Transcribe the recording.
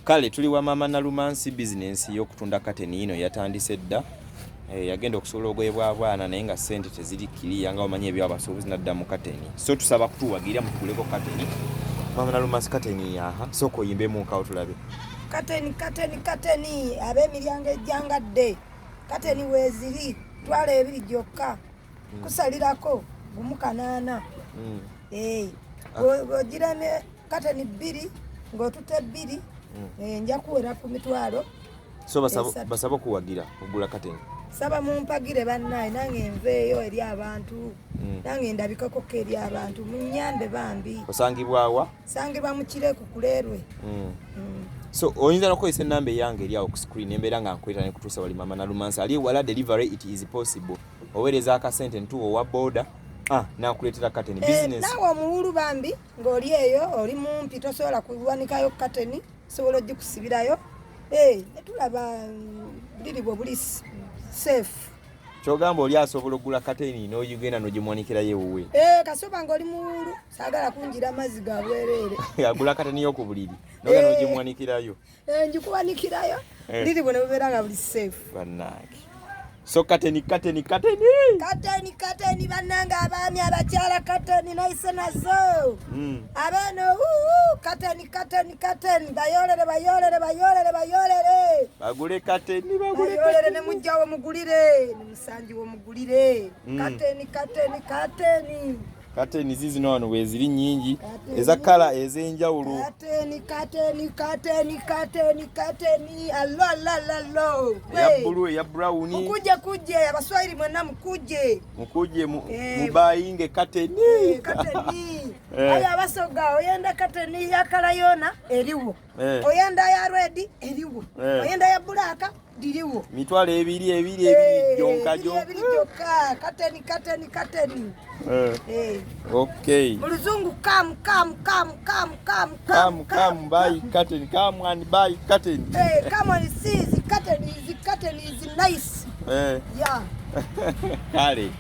Kale tuli wa mama Nalumansi business y'okutunda kateni ino yatandise dda. Yagenda okusobola ogoyebwa abaana naye nga ssente tezirikiriya nga omanye ebyabasuubuzi nadda mu kateni. So tusaba kutuwagira mutuguleko kateni. Mama Nalumansi kateni yaha. Soko oyimbemu nkawo tulabe. Kateni ab'emiryango ejjangadde. Kateni weeziri twala ebiri gyokka. Kusalirako gumu kanaana. Ogirame kateni bbiri ng'otuta bbiri. Nja kuwera ku mitwalo. So basaba okuwagira ogula kateni. Saba mumpagire bannaye nange nveeyo eri abantu. Nange ndabikako eri abantu munyambe bambi. Osangibwa wa? Sangibwa mu Kireku Kuleerwe. So oyinza n'okozesa ennamba eyange eri awo ku screen embeera nga nkweta ne kutuusa wali mama Nalumansi ali wala delivery it is possible. Oweereza akasente ntuwa owa boda nakuleetera kateni business. Naawe omuwulu bambi ng'oli eyo oli mumpi tosobola kuwanikayo kateni sobola ogikusibirayo. Netulaba buliri bwo buli safe. Kyogamba oli asobola okugula kateni n'ogenda n'ogimwanikirayo ewuwe. Kasoba ng'oli muwulu saagala kunjira amazzi ga bwereere. Agula kateni y'oku buliri n'ogenda n'ogimwanikirayo. Njikuwanikirayo buliri bwo ne bubeera nga buli safe. Bannange. So kateni bannange abaami abakyala kateni naise nazo. Abaana kateni bayolere. Bagule kateni bayolere ne mujja wo mugulire ne musanji wo mugulire. Kateni. Kateni zino wano weeziri nnyingi eza kala ez'enjawulo. Kateni allo. Eya bbulu eya brown. Mukuje abaswahili mwenna mukuje mubayinge kateni. Aya abasoga oyenda kateni ya kala yona eriwo. Oyenda ya red eriwo. Oyenda ya black diriwo. Mitwalo ebiri gyonka. Kateni. Okay. Muluzungu come buy kateni. Come and buy kateni. Come on see the kateni is nice. Yeah. Kale.